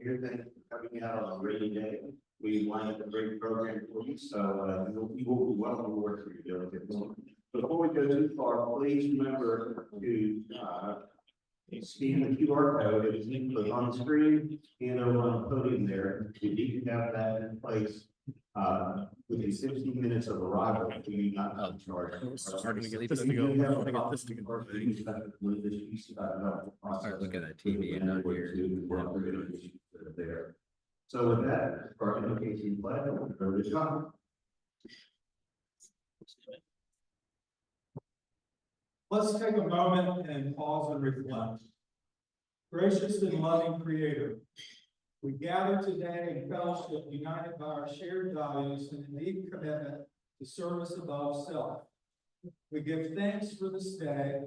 here. Thank you for coming out on a rainy day. We lined up a great program for you, so you will be well rewarded for your diligence. Before we go too far, please remember to scan the QR code. It is linked on the screen and over on the podium there. You need to have that in place within 15 minutes of arrival. We do not charge. Starting to get this to go. I want to get this to go. Start looking at TV and not here. There. So with that, for our invocation pledge, over to John. Let's take a moment and pause and reflect. Gracious and loving Creator, we gather today in fellowship, united by our shared values and a deep commitment to service above self. We give thanks for this day,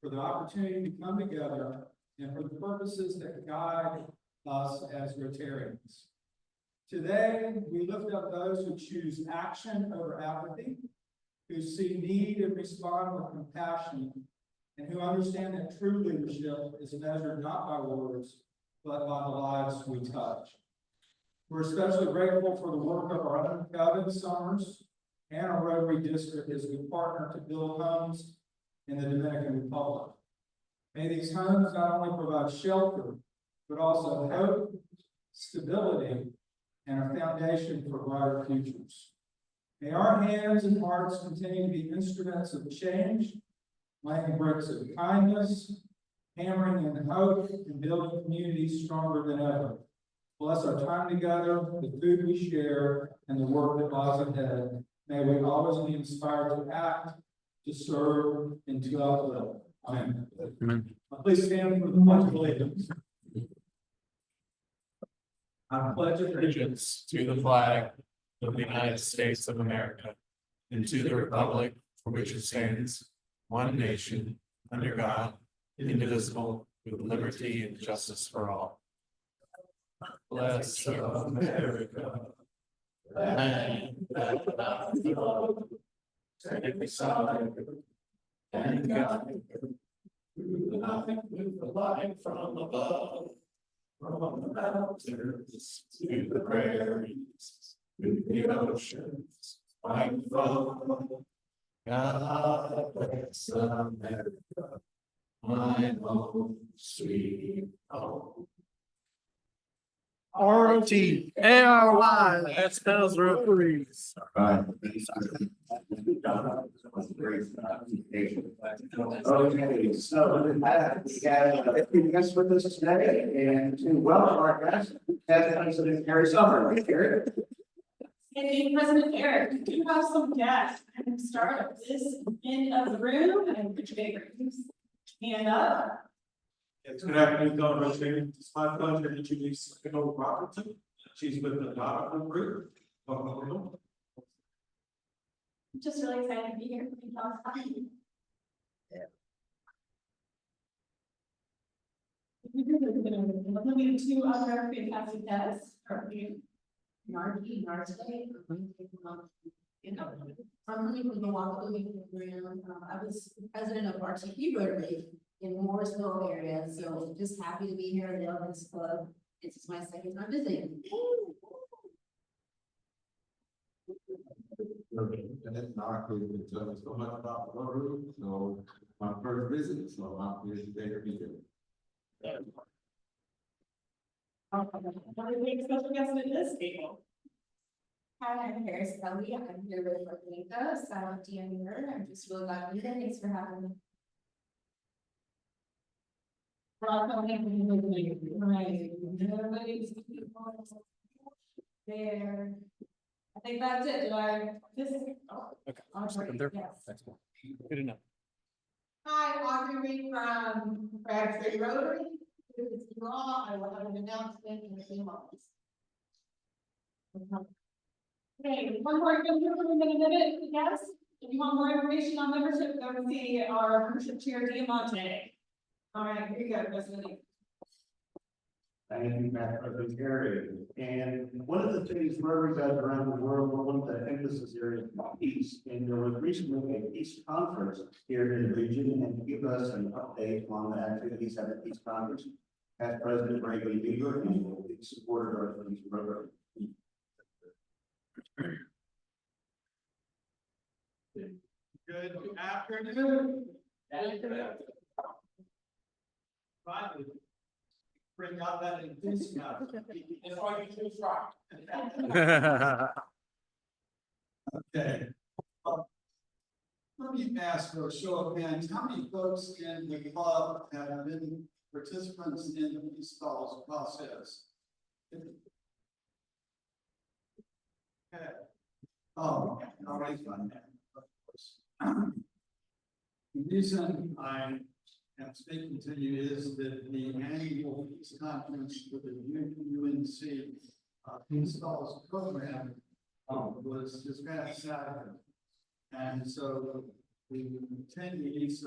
for the opportunity to come together, and for the purposes that guide us as Rotarians. Today, we lift up those who choose action over apathy, who see need and respond with compassion, and who understand that true leadership is measured not by words, but by the lives we touch. We're especially grateful for the work of our own Kevin Sommers and our Rotary District as we partner to build homes in the Dominican Republic. May these homes not only provide shelter, but also hope, stability, and a foundation for brighter futures. May our hands and hearts continue to be instruments of change, laying bricks of kindness, hammering in hope, and building communities stronger than ever. Bless our time together, the food we share, and the work that lies ahead. May we always be inspired to act, to serve, and to uplift. Amen. Amen. Please stand for the pledge of allegiance. I pledge Allegiance to the flag of the United States of America and to the republic for which it stands, one nation, under God, indivisible, with liberty and justice for all. Bless America, land that thou loved, every side and God, nothing with the light from above. From the mountains to the prairies, to the oceans, like flow. God bless America, my home, sweet home. ROTARY, that spells rotaries. Right. Okay, so with that, we got a few guests with us today, and to welcome our guests, President Harry Sommers. Here. Hey, President Eric, do you have some guests? I'm going to start at this end of the room and put your favorites. Hand up. Yes, good afternoon, fellow Rotarians. It's my pleasure to introduce Nicole Robertson. She's with the Dominican group. I'm just really excited to be here. Looking at two other fantastic guests. Margie, I'm coming from the Wapelli program. I was president of RTP Rotary in Mooresville area, so just happy to be here at the Elvis Club. This is my second time visiting. And it's not good to tell me so much about the Rotary, so my first visit, so I'm here today to be here. Special guest at this table. Hi, I'm Harris Kelly. I'm here with Orlando, Silent DMer. I'm just really glad to be here. Thanks for having me. Right. Nobody's there. I think that's it. Do I just? Oh, Okay. I'll Just looking there. yes. That's cool. Good enough. Hi, Audrey Reed from Raleigh Rotary. This is Law. I will have an announcement in a few moments. Okay, one more, in a minute, yes. If you want more information on membership, go to see our membership chair, Diamante. All right, here you go, President. Thank you, President Harry. And one of the things Rotary does around the world, one of the emphasis areas is peace. And there was recently a peace conference here in the region, and to give us an update on the activities at the peace conference, as President Raleigh Rotary, and will be supported of these programs. Good afternoon. Finally, bring out that enthusiasm. That's why you choose rock. Okay. Let me ask for a show of hands, how many folks in the club have been participants in the installs process? Okay. I'll raise my hand, of course. The reason I am speaking to you is that the annual peace conference for the UNC installs program was this past Saturday. And so the attendees,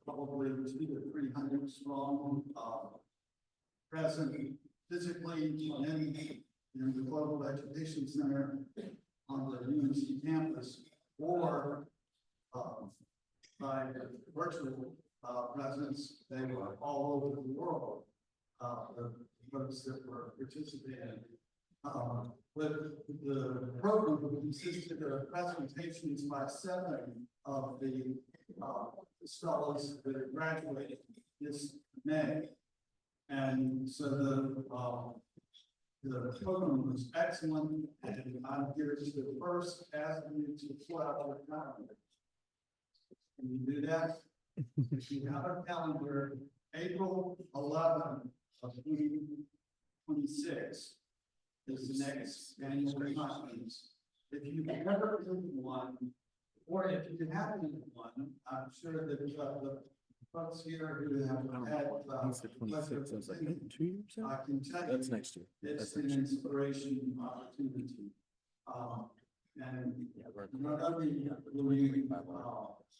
probably 200 to 300 strong, present physically in the Global Education Center on the UNC campus, or by virtual presence. They were all over the world, the folks that were participating. With the program consisted of presentations by 7 of the scholars that are graduating this May. And so the program was excellent, and I'm here to first ask you to pull out your calendar. Can you do that? If you have a calendar, April 11th of 2026 is the next annual conference. If you've never been to one, or if you haven't been to one, I'm sure that the folks here who have had He's the 26th, I was like, 2 years out? I can tell you That's next year. it's That's an next year. inspiration opportunity. And Yeah, we're- not only will you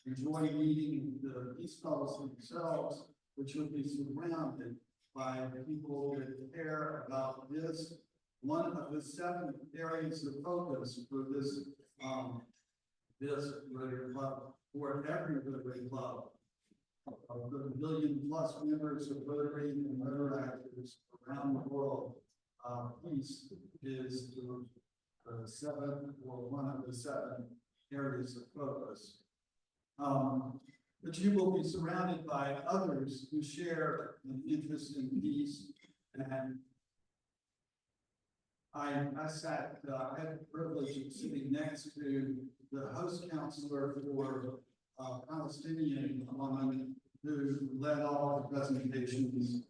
enjoy meeting the peace scholars themselves, but you'll be surrounded by people that care about this. One of the 7 areas of focus for this Rotary Club, for every Rotary Club, of the 1 billion+ members of Rotary and Rotaractors around the world, peace is the 7th, or one of the 7 areas of focus. But you will be surrounded by others who share an interest in peace. And I had the privilege of sitting next to the host counselor for Palestinian woman who led all the presentations.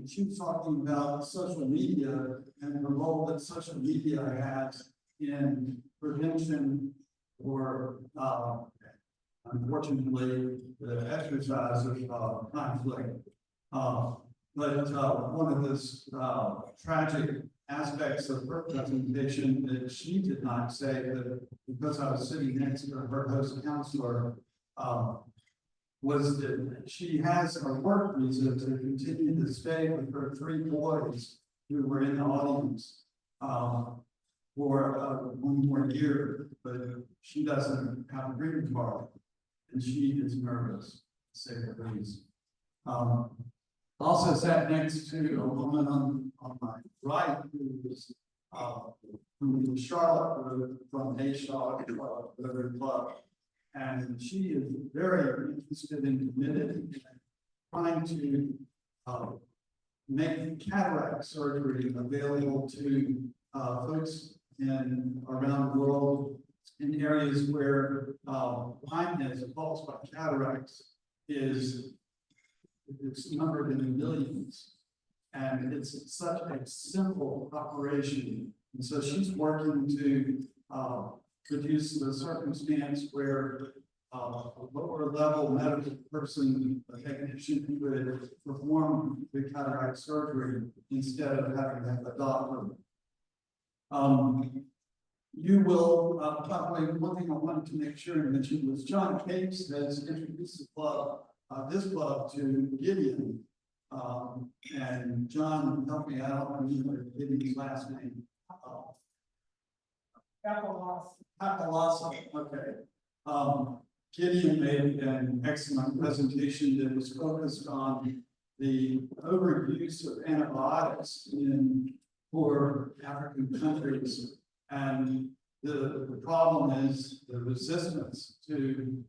She was talking about social media and the role that social media has in prevention, or unfortunately, the exercise of conflict. But one of the tragic aspects of her presentation that she did not say, that because I was sitting next to her host counselor, was that she has a work visa to continue to stay with her 3 boys who were in the audience for 1 more year, but she doesn't have a green card, and she is nervous, to say the least. Also sat next to a woman on my right who was from Charlotte, from a Charlotte Rotary Club. And she is very interested and committed in trying to make cataract surgery available to folks around the world in areas where blindness caused by cataracts is numbered in the millions. And it's such a simple operation. And so she's working to produce the circumstance where a lower level medical person, a technician, could perform the cataract surgery instead of having to have a doctor. You will probably, one thing I wanted to make sure and mention was John Cakes has introduced the club, this club, to Gideon. And John, help me out, I don't remember Gideon's last name. Papalasa, okay. Gideon made an excellent presentation that was focused on the overuse of antibiotics in poor African countries. And the problem is the resistance to,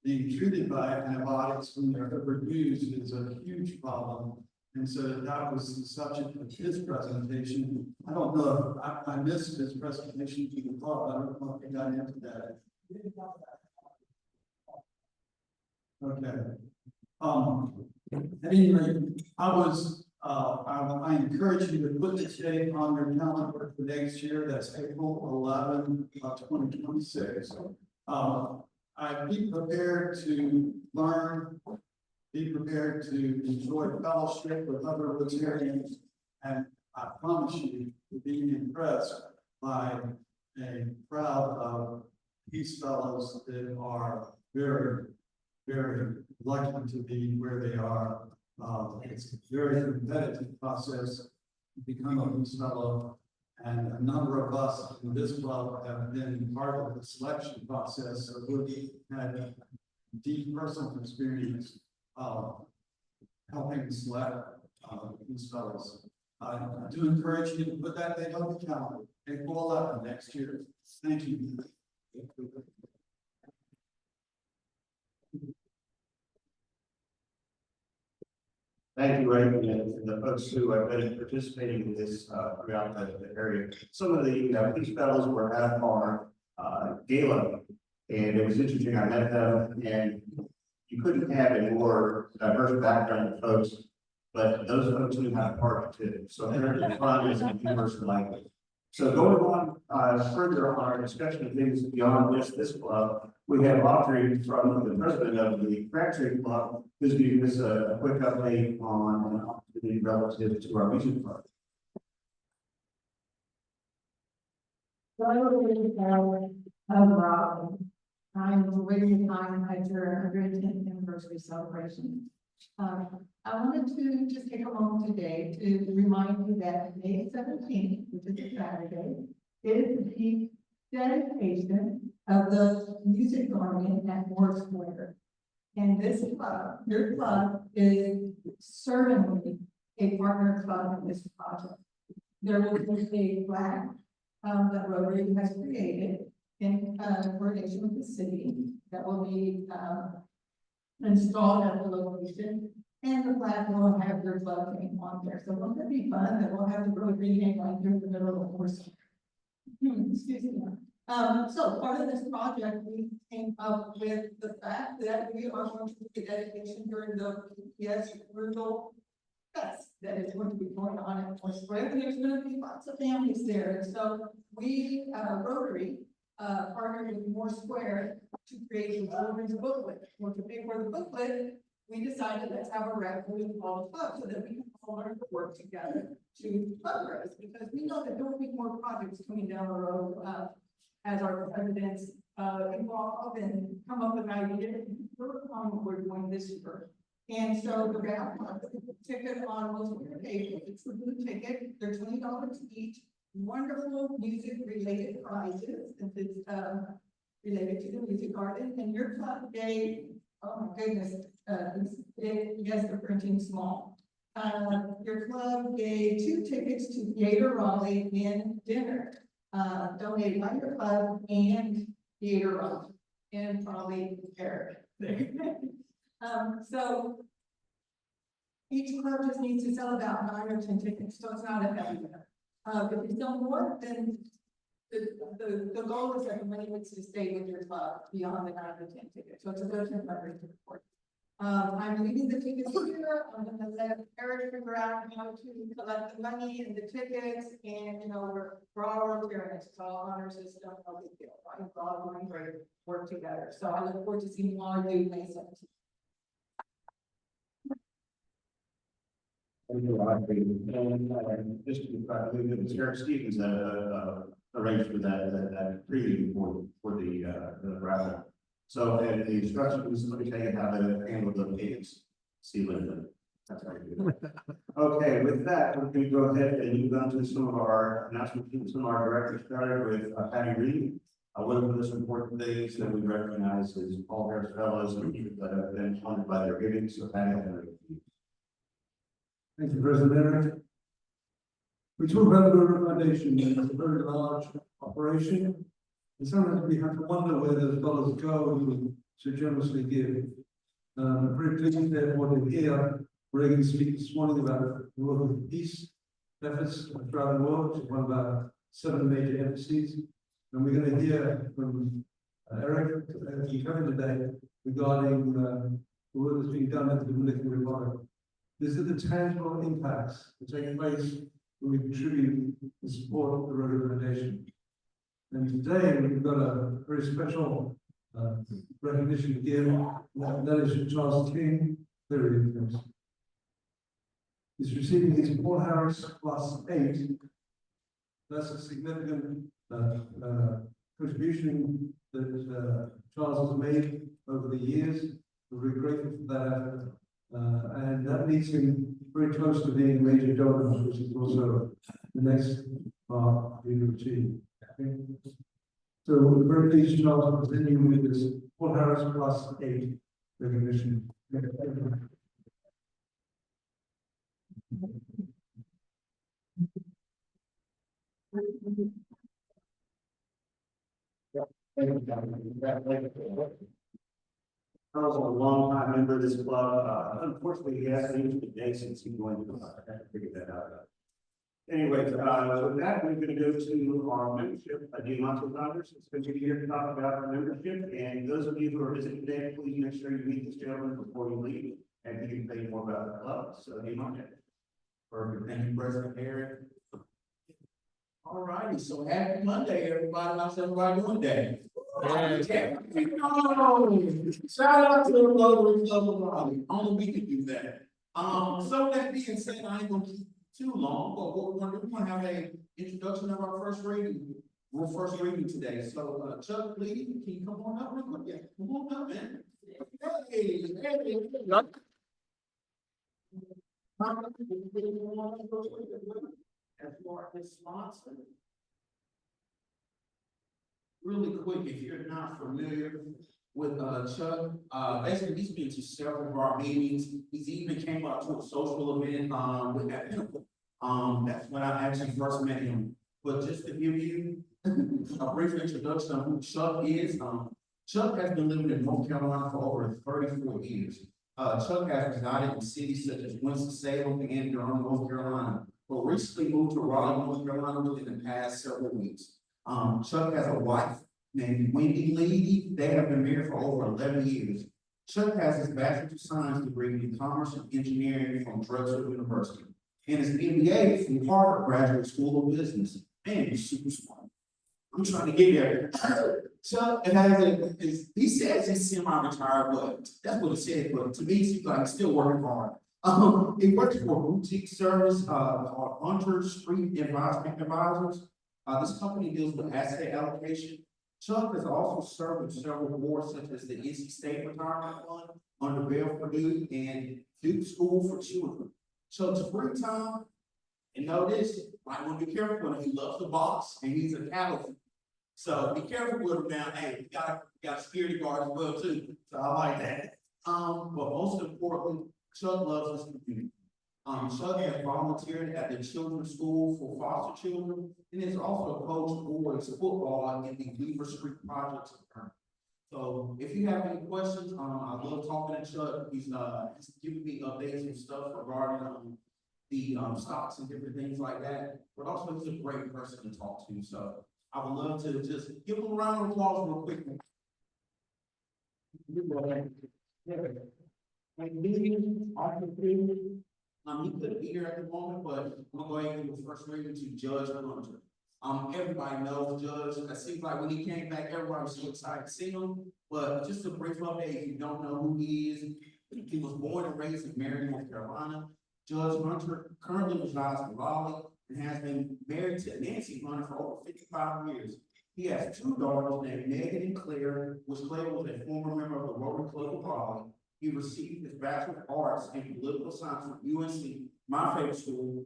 being treated by antibiotics when they're overused is a huge problem. And so that was the subject of his presentation. I don't know, if I missed his presentation to the club. I don't know if he got into that. Okay. At any rate, I encourage you to put this date on your calendar for next year. That's April 11, 2026. I'd be prepared to learn, be prepared to enjoy fellowship with other Rotarians, and I promise you to be impressed by a crowd of these fellows that are very, very lucky to be where they are. It's a very competitive process to become a Peace Fellow, and a number of us in this club have been part of the selection process, so we've had deep personal experience helping select these fellows. I do encourage you to put that date on the calendar, April 11 next year. Thank you. Thank you, Ray, and the folks who have been participating in this throughout the area. Some of these fellows were at our gala, and it was interesting. I met them, and you couldn't have a more diverse background of folks, but those folks knew how to party too. So they're fun as a universal language. So going on further on our discussion of things beyond just this club, we have Audrey from the president of the Fracture Club, who's giving us a quick update on an opportunity relative to our music club. I'm waiting time at your 110th anniversary celebration. I wanted to just take a moment today to remind you that May 17th, which is a Saturday, is the dedication of the music garden at Moore Square. And this club, your club, is certainly a partner club in this project. There will be a flag that Rotary has created in coordination with the city that will be installed at the location, and the flag will have your club name on there. So won't that be fun that we'll have the Rotary name right here in the middle of the course? Excuse me. So part of this project, we came up with the fact that we are going to do the dedication during the PPS Rural Fest that is going to be going on at Moore Square. And there's going to be lots of families there. And so we, Rotary, partnered with Moore Square to create a children's booklet. Well, to pay for the booklet, we decided let's have a raffle with all the clubs so that we can all learn to work together to fundraise, because we know that there will be more projects coming down the road as our presidents evolve and come up with ideas on what we're doing this year. And so the raffle ticket on most of your pages, it's the blue ticket, they're $20 each. Wonderful music related prizes, since it's related to the music garden, and your club gave, oh my goodness, yes, the printing small. Your club gave 2 tickets to Theater Raleigh and dinner, donated by your club and Theater Raleigh, and probably Eric. So each club just needs to sell about 9 or 10 tickets, so it's not a heavy lift. If you sell more, then the goal is that the money needs to stay with your club beyond the 9 or 10 tickets. So it's a good fundraiser report. I'm leaving the tickets here. I'm going to let Eric figure out how to collect the money and the tickets. And, you know, we're all Rotarians. It's all honor system, no big deal. Right? We're all going to work together. So I look forward to seeing all of you May 17th. And just to Eric Stevens arranged for that preview for the raffle. So and the instructions, let me tell you how to handle the meetings. See Linda. That's very good. Okay, with that, we're going to go ahead and move on to some of our announcements. Some of our directors started with Patty Reed. One of the most important things that we recognize is Paul Harris Fellows and people that have been honored by their giving. So Patty, Thank you, President Eric. We talk about the Rotary Foundation, and it's a very large operation. And sometimes we have to wonder where those dollars go and we so generously give. I'm very pleased therefore to hear Reagan speak this morning about the work of peace efforts throughout the world, which is one of our 7 major emphases. And we're going to hear from Eric, you coming today, regarding the work that's being done at the Dominican Republic. These are the tangible impacts that take place when we contribute and support the Rotary Foundation. And today we've got a very special recognition to give, that is Charles King, very famous. He's receiving his Paul Harris +8. That's a significant contribution that Charles has made over the years. We're very grateful for that effort. And that leads him very close to being a major donor, which is also the next part we will achieve. Okay. So we're very pleased, Charles, to present you with this Paul Harris +8 recognition. Charles is a longtime member of this club. Unfortunately, he hasn't used today since he joined the club. I have to figure that out. Anyway, with that, we're going to go to our membership. Diamante Founders. It's going to be here to talk about our membership. And those of you who are visiting today, please make sure you meet this gentleman before you leave, and you can tell you more about the club. So, Diamante. Perfect. Thank you, President Eric. All righty, so happy Monday, everybody. How's everybody doing today? Shout out to the Rotary Club of Raleigh. Only we can do that. So that being said, I ain't gonna keep too long, but what we're gonna do, we're gonna have an introduction of our first reading. We're first reading today. So Chuck, please, can you come on up real quick? Yeah, come on up, man. Hey. As far as sponsor. Really quick, if you're not familiar with Chuck, basically he's been to several of our meetings. He's even came up to a social event with that people. That's when I actually first met him. But just to give you a brief introduction of who Chuck is, Chuck has been living in North Carolina for over 34 years. Chuck has resided in cities such as Winston-Salem and Durham, North Carolina, but recently moved to Raleigh, North Carolina within the past several weeks. Chuck has a wife named Wendy Lee. They have been married for over 11 years. Chuck has his Bachelor of Science degree in Commerce and Engineering from Drexel University and his MBA from Harvard Graduate School of Business. Man, he's super smart. I'm trying to get there. Chuck he says he's semi-retired, but that's what he said. But to me, it seems like he's still working hard. He works for a boutique service called Hunter Street Investment Advisors. This company deals with asset allocation. Chuck has also served in several boards such as the NC State Retirement Fund, under Bell Purdue, and Duke School for Children. Chuck's free time, and know this, might want to be careful when he loves the box and he's a cattle. So be careful with him now. Hey, we got a security guard as well too. So I like that. But most importantly, Chuck loves his community. Chuck has volunteered at the Children's School for Foster Children and is also coached boys football in the Weaver Street Projects. So if you have any questions, I love talking to Chuck. He's giving me updates and stuff regarding the stocks and different things like that. But also he's a great person to talk to. So I would love to just give him a round of applause real quick. He couldn't be here at the moment, but I'm gonna go ahead and give the first reading to Judge Hunter. Everybody knows Judge. It seems like when he came back, everybody was so excited to see him. But just a brief update, if you don't know who he is, he was born and raised in Marion, North Carolina. Judge Hunter currently resides in Raleigh and has been married to Nancy Hunter for over 55 years. He has 2 daughters named Megan and Claire, which Claire was a former member of the Rotary Club of Raleigh. He received his Bachelor of Arts in Political Science from UNC, my favorite school,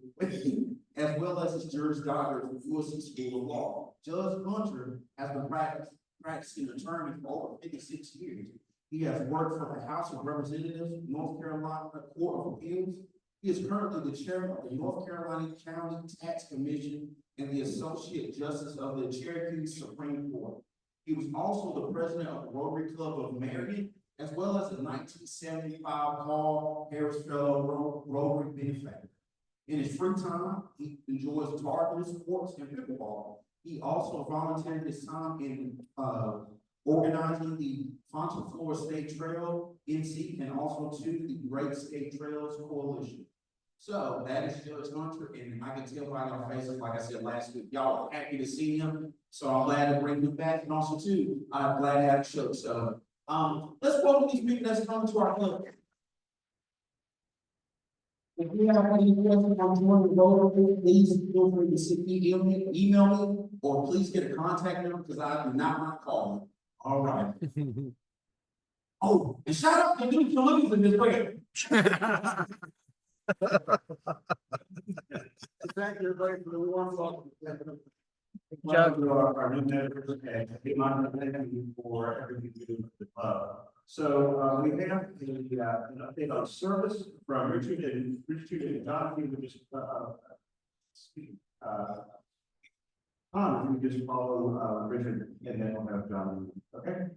as well as his Juris Doctorate from UNC School of Law. Judge Hunter has been practicing attorney for over 56 years. He has worked for the House of Representatives, North Carolina Court of Appeals. He is currently the chairman of the North Carolina County Tax Commission and the Associate Justice of the Cherokee Supreme Court. He was also the president of the Rotary Club of Marion, as well as the 1975 Paul Harris Fellow Rotary benefactor. In his free time, he enjoys targeted sports and pickleball. He also volunteered his time in organizing the Fontainebleau State Trail, NC, and also to the Great State Trails Coalition. So that is Judge Hunter, and I can tell by your faces, like I said last week, y'all are happy to see him. So I'm glad to bring him back, and also too, I'm glad to have a show. So let's welcome these people that's coming to our club. If you have any questions on joining the Rotary, please feel free to email me, or please get a contact number, because I do not want to call them. All right. Oh, and shout out to Dominican for this way. Thank you, everybody, for the warm welcome. Our new members, and thank you for everything you do for the club. So we have an update on service from Richard and Jonathan, who just speak. If you just follow Richard, and then we'll have Jonathan. Okay.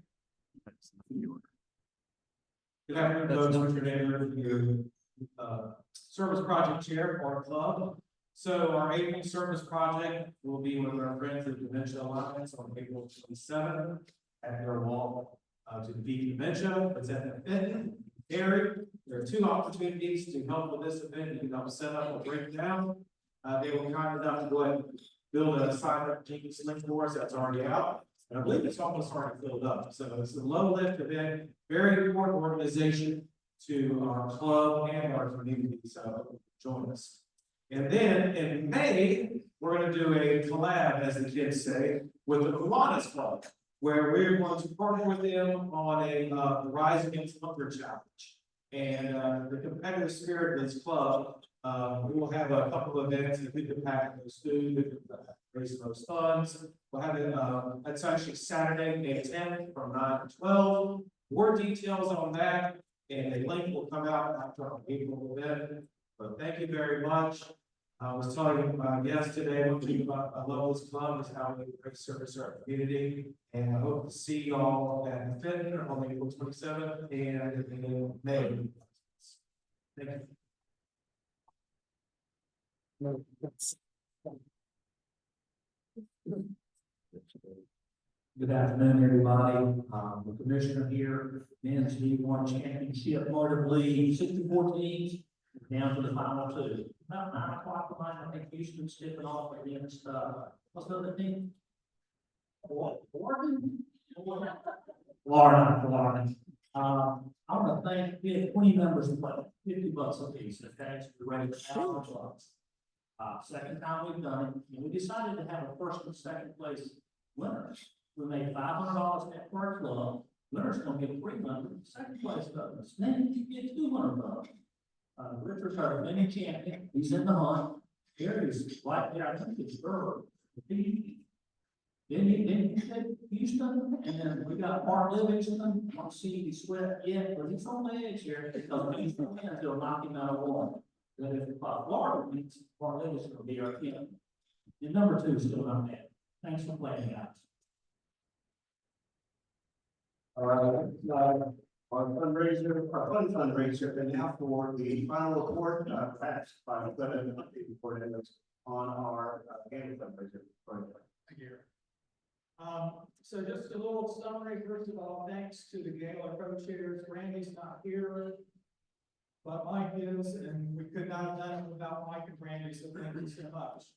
Good afternoon, those Richard Andrew, your service project chair for our club. So our April service project will be with our friends at Dementia Alliance on April 27th at their walk to defeat dementia. It's at the Fenton area. There are two opportunities to help with this event. You can help set up or break down. They were kind enough to go ahead and build a sign up Jenkins link for us that's already out. And I believe it's almost starting to fill up. So it's a low lift event, very important organization to our club and our community. So join us. And then in May, we're going to do a collab, as the kids say, with the Kiwanis Club, where we're going to partner with them on a Rise Against Hunger challenge. And the competitive spirit of this club, we will have a couple of events that we can pack those food, we can raise those funds. We'll have it, that's actually Saturday, May 10th from 9 to 12. More details on that, and a link will come out after our April event. But thank you very much. I was telling guests today, what I love this club is how we great service our community. And I hope to see you all at the Fenton on April 27th and in May. Thank you. Good afternoon, everybody. The commissioner here, men's D1 championship, Motor League, 64 teams, down to the final two. About 9 o'clock tonight, I think Houston's tipping off against, what's the other team? Florida. I want to thank, we have 20 members who play, $50 a piece, okay, so we're ready for $1,000. Second time we've done it, and we decided to have a first and second place winners. We made $500 net for our club. Winners gonna get $300. Second place doesn't. Then you get $200. Richard's our mini champion. He's in the hunt. Here he's right there. I think it's Earl. Then you said Houston, and then we got Mark Livingston. I don't see he sweat yet, but he's on the edge here because he's going to knock him out of one. Then if Florida wins, Mark Livingston will be our king. And number 2 is still not there. Thanks for playing, guys. All right, our fundraiser, our fund fundraiser, and now for the final report, passed by the update report and it's on our annual fundraiser. Thank you. So just a little summary. First of all, thanks to the Gala co-chairs. Randy's not here, but Mike is, and we could not have done it without Mike and Randy, so thank you so much.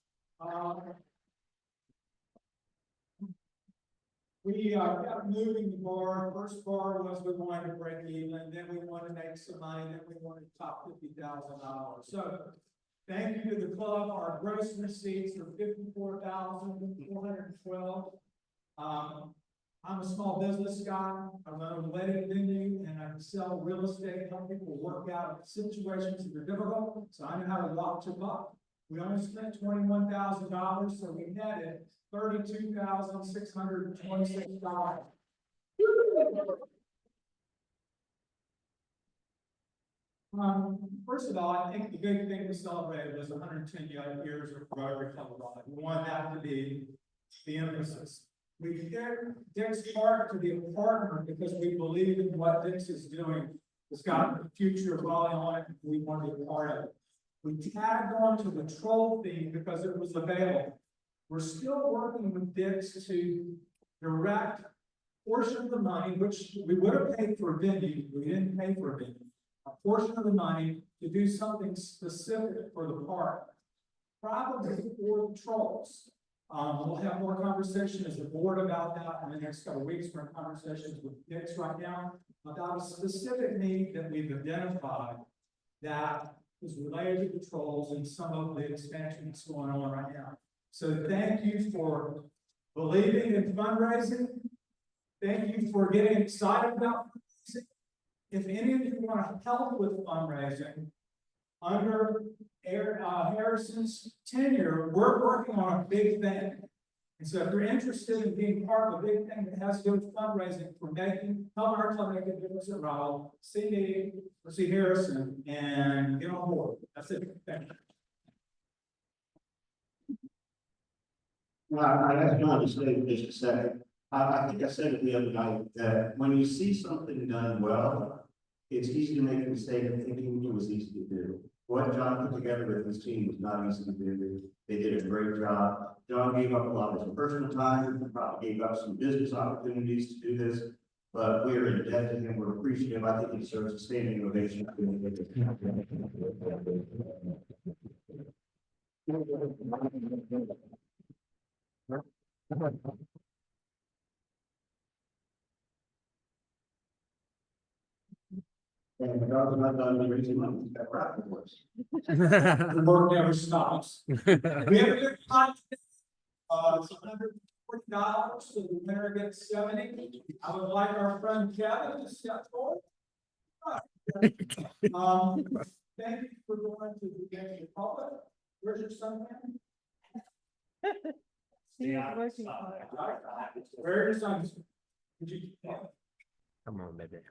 We kept moving the bar. First bar was we wanted to break even, then we wanted to make some money, then we wanted to top $50,000. So thank you to the club. Our gross receipts are $54,412. I'm a small business guy. I run a wedding venue and I sell real estate, help people work out situations that are difficult. So I know how to walk to buck. We only spent $21,000, so we netted $32,626. First of all, I think the big thing we celebrated was 110 years of Rotary Colorado. We want that to be the emphasis. We did Dick's Park to be a partner because we believe in what Dick's is doing. It's got the future of Raleigh on it. We want to be a part of it. We tagged on to the troll theme because it was available. We're still working with Dick's to direct portion of the money, which we would have paid for a venue. We didn't pay for a venue. A portion of the money to do something specific for the park, probably for the trolls. We'll have more conversation as a board about that in the next couple of weeks. We're in conversations with Dick's right now about a specific need that we've identified that is related to the trolls and some of the expansion that's going on right now. So thank you for believing in fundraising. Thank you for getting excited about fundraising. If any of you want to help with fundraising, under Harrison's tenure, we're working on a big thing. And so if you're interested in being part of a big thing that has to do with fundraising for help our club make a difference at Raleigh, see me or see Harrison and get on board. That's it. Thank you. Well, I asked John to stay just a second. I think I said it the other night that when you see something done well, it's easy to make a mistake of thinking it was easy to do. What John put together with his team was not easy to do. They did a great job. John gave up a lot of his personal time, probably gave up some business opportunities to do this, but we are in debt to him. We're appreciative. I think he deserves a standing ovation. And God's not done raising money. That's right, of course. The work never stops. We have a good contest. It's $140, so the winner gets 70. I would like our friend Kevin to step forward. Thank you for going to the game public. Where's your son? Yeah. Where's your son? Would you? Come on, baby.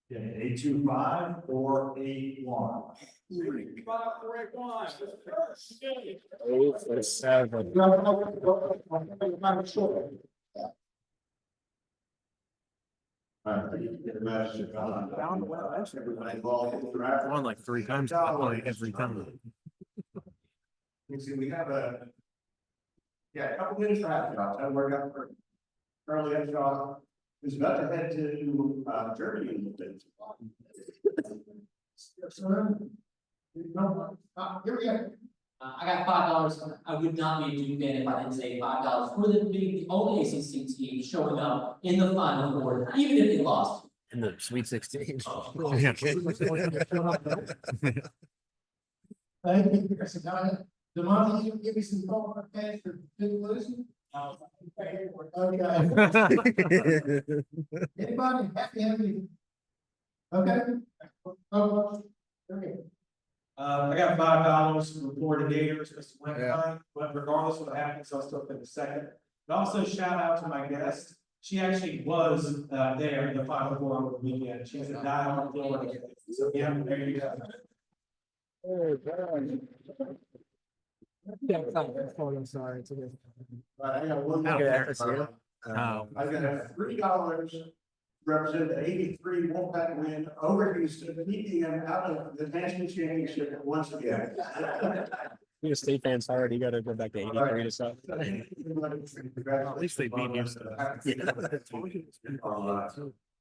Yeah, 825-481. 825-481. On like 3 times, every time. You see, we have a couple minutes left. I'll try to work out for early up, John. Who's about to head to Germany in a little bit. Here we go. I got $5. I would not be a Duke fan if I didn't say $5 for the only ACC team showing up in the Final Four, even if they lost. In the Sweet 16. Thank you, Chris. Demonte, you give me some call cash for big losing? Okay. Anybody happy having? Okay. Oh, okay. I got $5 for Florida Gators, Mr. Winter, but regardless of what happens, I'll still pick a second. But also shout out to my guest. She actually was there in the Final Four over the weekend. She's a diehard Florida. So yeah, there you go. I'm sorry. It's okay. I got one more. Okay, I got $3 represent the 83 Wolfpack win over Houston, keeping them out of the national championship once again. You're a state fan, sorry, you gotta go back to 83 to stuff. At least they beat Houston.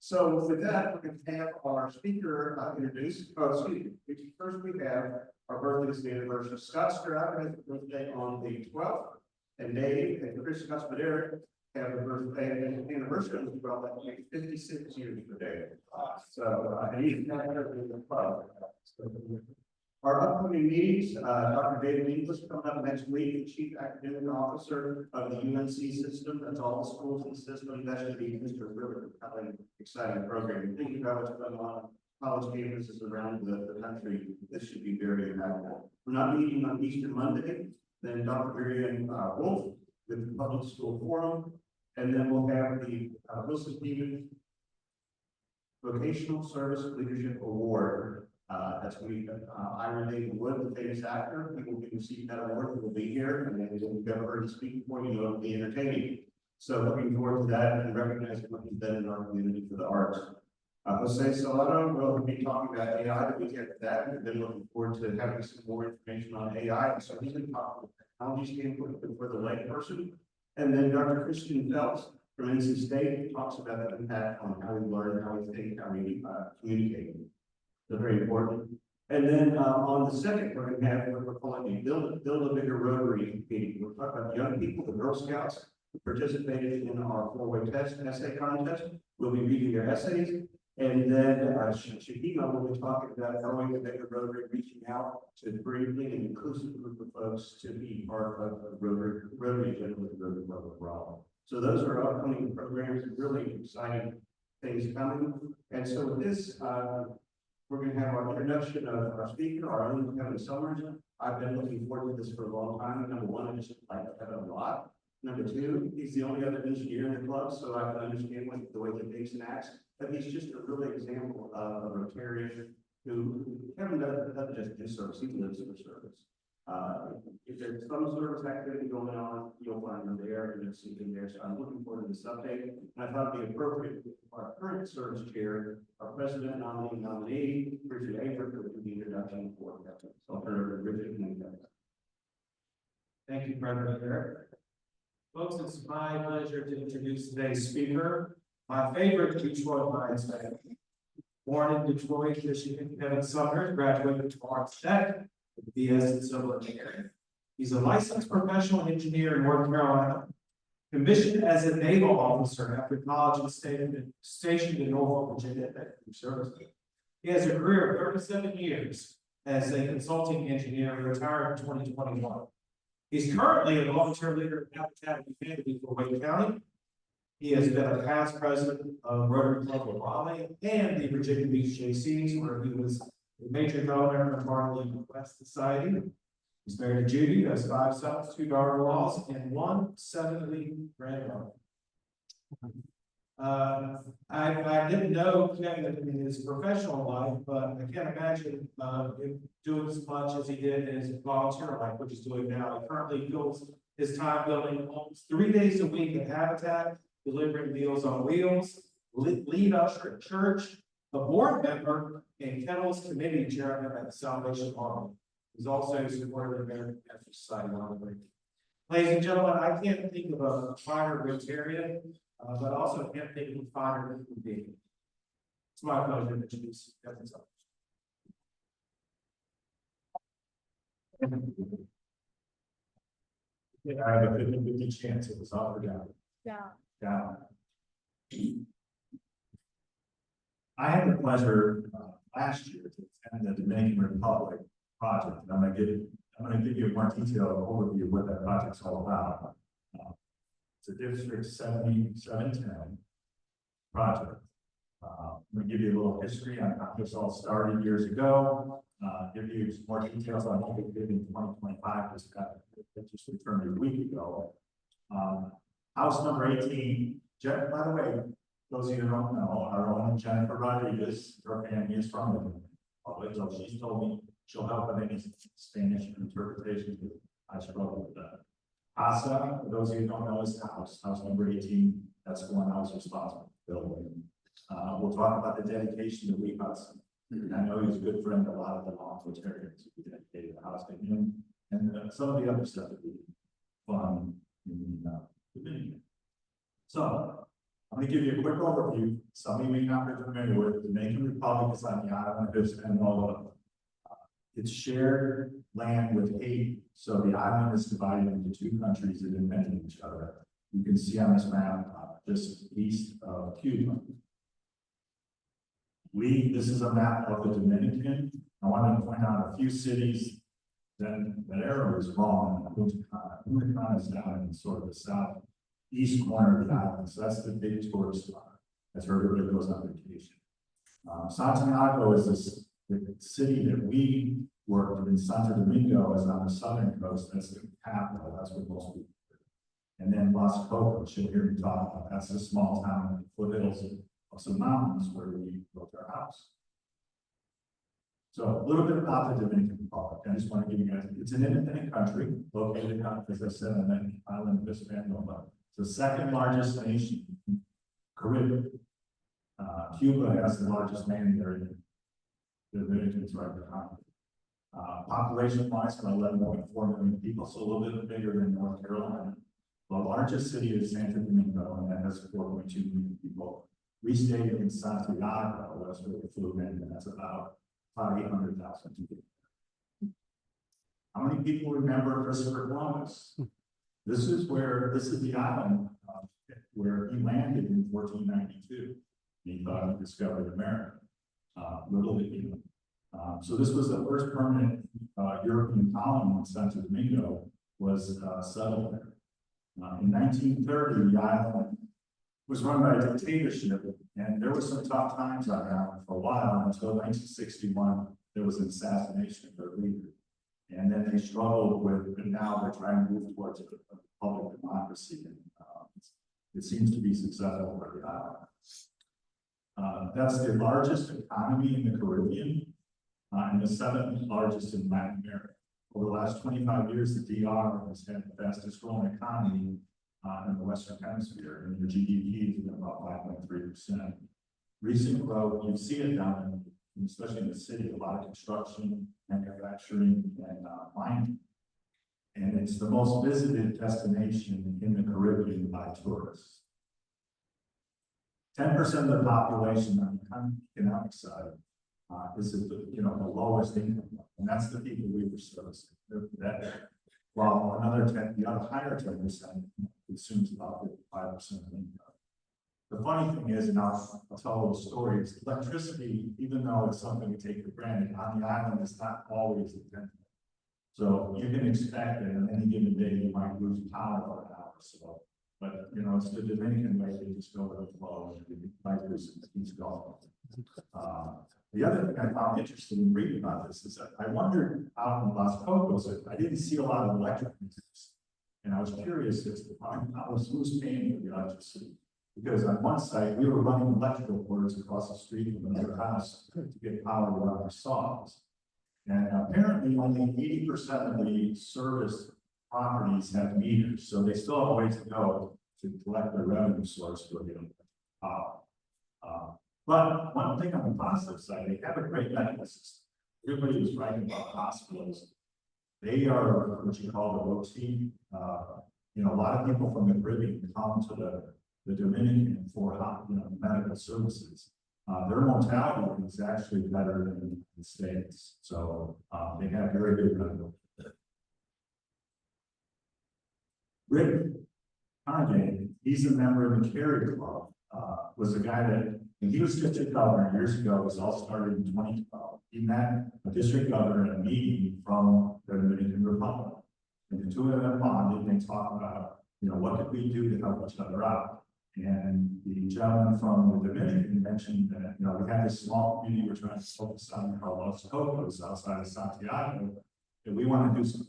So with that, we can have our speaker introduced. Oh, excuse me. First, we have our birthday is the anniversary of Scott Stroud has his birthday on the 12th, and Dave and Chris Scott-Maderick have a birthday anniversary on the 12th. That makes 56 years for Dave. And he's not in the club. Our upcoming meetings, Dr. David Inglis coming up next week, the Chief Academic Officer of the UNC system. That's all the schools in the system. That should be just a really compelling, exciting program. Thinking about what's going on college campuses around the country, this should be very impactful. We're not meeting on Easter Monday, then Dr. Marion Wolf with the Public School Forum, and then we'll have the Wilson Stevens Vocational Service Leadership Award That's going to be, Iron Wood, the famous actor. He will be receiving that award. He will be here, and then if you've ever heard him speak before, you know it'll be entertaining. So looking forward to that and recognizing what he's done in our community for the arts. Jose Salado will be talking about AI the week after that, and then looking forward to having some more information on AI. So he's going to talk about technology standpoint for the lay person. And then Dr. Christian Phelps from NC State talks about the impact on how we learn, how we think, how we communicate. So very important. And then on the second, we're going to have what we're calling a build a bigger Rotary meeting. We're talking about young people, the Girl Scouts who participated in our 4-way test essay contest. We'll be reading their essays. And then Shahima will be talking about growing a bigger Rotary, reaching out to bring an inclusive group of folks to be part of the Rotary agenda with the Rotary Club of Raleigh. So those are upcoming programs, really exciting things coming. And so with this, we're going to have our introduction of our speaker, our own Kevin Sommers. I've been looking forward to this for a long time. Number one, I just like Kevin a lot. Number two, he's the only other engineer in the club, so I can understand the way he thinks and acts. But he's just a really example of a Rotarian who Kevin doesn't just do service, he lives for service. If there's some service activity going on, you'll find him there and you'll see him there. So I'm looking forward to this update. And I thought it'd be appropriate for our current service chair, our president nominee, Richard Avery, to do the introduction for Kevin. So I'll turn it over to Richard and Kevin. Thank you, President Eric. Folks, it's my pleasure to introduce today's speaker, my favorite Detroit Lions fan. Born in Detroit, Michigan, Kevin Sommers graduated from Arts Tech with BS in Civil Engineering. He's a licensed professional engineer in North Carolina, commissioned as a naval officer after college and stationed in Norfolk, Virginia at service. He has a career of 37 years as a consulting engineer, retired in 2021. He's currently a volunteer leader at Habitat and Humanity for Wake County. He has been a past president of Rotary Club of Raleigh and the Virginia Beach JCs, where he was a major donor of Raleigh West Society. He's married to Judy, has 5 sons, 2 daughter-in-laws, and 1 7-week granddaughter. I didn't know Kevin in his professional life, but I can't imagine him doing as much as he did in his volunteer life, which he's doing now. He currently fills his time building homes 3 days a week at Habitat, delivering Meals on Wheels, lead usher at church, a board member, and Kennels Committee Chairman at the Salvation Army. He's also supported the American Cancer Society. Ladies and gentlemen, I can't think of a finer Rotarian, but also can't think of a finer human being. It's my pleasure to introduce Kevin Sommers. Yeah, I have a 50-50 chance it was all down. Yeah. I had the pleasure last year to attend the Dominican Republic project. And I'm going to give you a more detailed overview of what that project's all about. It's a District 7710 project. I'm going to give you a little history on how this all started years ago. Give you some more details on what we did in 2025. Just returned a week ago. House number 18. By the way, those of you who don't know, our own Jennifer Rodriguez, her family is from the Republic, so she's told me she'll help with any Spanish interpretation. I struggle with that. Casa, for those of you who don't know, is house number 18. That's the one I was responsible for building. We'll talk about the dedication to Lee Hudson. I know he's a good friend of a lot of the non-Rotarians who dedicated the house to him, and some of the other stuff that we fun in the Dominican. So I'm going to give you a quick overview. Some of you may not be familiar with the Dominican Republic is on the island of Hispaniola. It's shared land with Haiti, so the island is divided into 2 countries that independent of each other. You can see on this map just east of Cuba. This is a map of the Dominican. I wanted to point out a few cities. Then that arrow is wrong. Punta Cana is down in sort of the southeast corner of the island, so that's the big tourist spot. That's where everybody goes on vacation. Santiago is the city that we worked in. Santo Domingo is on the southern coast. That's the capital. That's where most people live. And then Las Cocas, you'll hear me talk about. That's a small town in the foothills of some mountains where we built our house. So a little bit about the Dominican Republic. I just want to give you guys, it's an independent country located on, as I said, on the island of Hispaniola. It's the second largest nation in Caribbean. Cuba has the largest land area. The Dominican's right behind it. Population wise, about 11.4 million people, so a little bit bigger than North Carolina. The largest city is Santo Domingo, and that has 4.2 million people. We stayed in Santiago, that's where we flew in, and that's about 800,000 people. How many people remember Christopher Columbus? This is the island where he landed in 1492. He thought he discovered America. Little did he know. So this was the first permanent European colony in Santo Domingo was settled there. In 1930, the island was run by a dictatorship, and there were some tough times on the island for a while until 1961. There was an assassination of their leader, and then they struggled with. But now they're trying to move towards a public democracy, and it seems to be successful for the island. That's the largest economy in the Caribbean, and the seventh largest in Latin America. Over the last 25 years, the DR has had the fastest growing economy in the Western Hemisphere, and the GDP has been about 5.3%. Recent growth, you see it down in, especially in the city, a lot of construction, manufacturing, and mining. And it's the most visited destination in the Caribbean by tourists. 10% of the population on the economic side is at the lowest income, and that's the people we were servicing. While the other higher 10% consumes about 55% of income. The funny thing is, and I'll tell a little story, is electricity, even though it's something we take for granted, on the island is not always dependent. So you can expect that on any given day you might lose power for an hour or so. But it's the Dominican way, they just go with the flow and the lights keeps going. The other thing I found interesting in reading about this is that I wondered out in Las Cocos, I didn't see a lot of electric meters. And I was curious as to who's paying for the electricity. Because on one site, we were running electrical cords across the street from another house to get power to run our saws. And apparently only 80% of the service properties have meters, so they still have a ways to go to collect their revenue source for the power. But one thing on the positive side, they have a great medical system. Everybody was writing about hospitals. They are what you call the OT. A lot of people from the Caribbean come to the Dominican for medical services. Their mortality is actually better than the States. So they have very good medical. Rick Carnegie, he's a member of the Carrier Club, was a guy that, and he was district governor years ago. It was all started in 2012. He met a district governor at a meeting from the Dominican Republic. And the two of them bonded and they talked about, what could we do to help each other out? And the gentleman from the Dominican mentioned that, we have this small community we're trying to focus on called Los Cocos outside of Santiago, and we want to do something.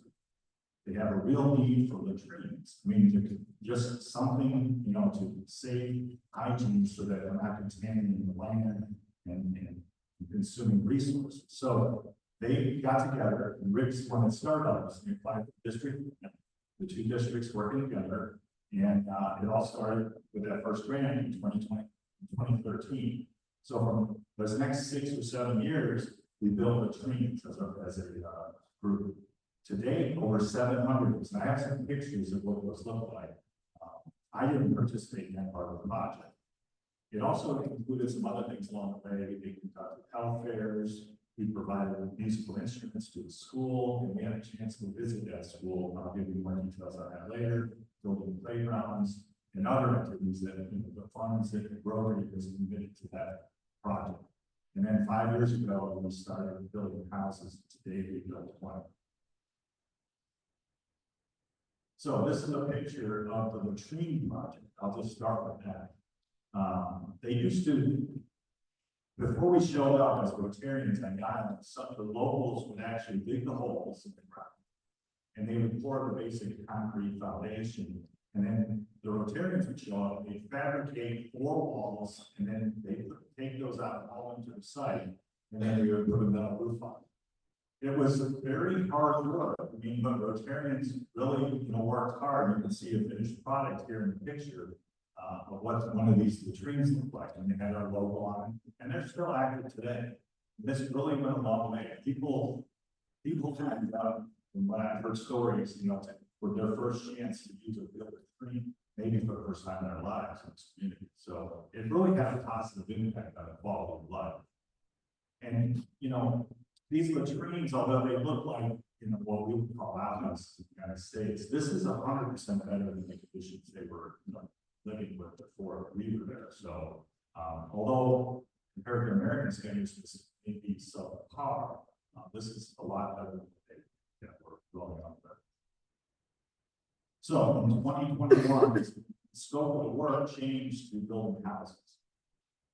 They have a real need for latrines. I mean, just something, to save hygiene so that we're not contaminating the land and consuming resources. So they got together, and Rick's one that started on this, and they applied to the district, the two districts working together, and it all started with that first grant in 2013. So from those next 6 or 7 years, we built latrines as a group. Today, over 700, and I have some pictures of what those look like. I didn't participate in that part of the project. It also included some other things along the way. They conducted health fairs. We provided musical instruments to the school, and we had a chance to visit that school. I'll give you more details on that later. Building playgrounds and other activities that the funds that the Rotary was committed to that project. And then 5 years ago, we started building houses. Today, we built 20. So this is a picture of the latrine project. I'll just start with that. They used to, before we showed up as Rotarians on the island, some of the locals would actually dig the holes in the ground, and they would pour the basic concrete foundation, and then the Rotarians would show up, they'd fabricate 4 walls, and then they take those out all into the site, and then we would put a metal roof on it. It was very hard work. I mean, but Rotarians really, worked hard. You can see a finished product here in the picture of what one of these latrines look like, and they had our logo on it, and they're still active today. This really went a long way. People talking about, when I heard stories, for their first chance to use a real latrine, maybe for the first time in their lives in this community. So it really had a positive impact on the quality of life. And, these latrines, although they look like, what we would call outhouses in the United States, this is 100% better than the conditions they were living with before we were there. So, although compared to American standards, this may be subpar, this is a lot better than they were growing up with. So in 2021, the scope of the work changed to building houses.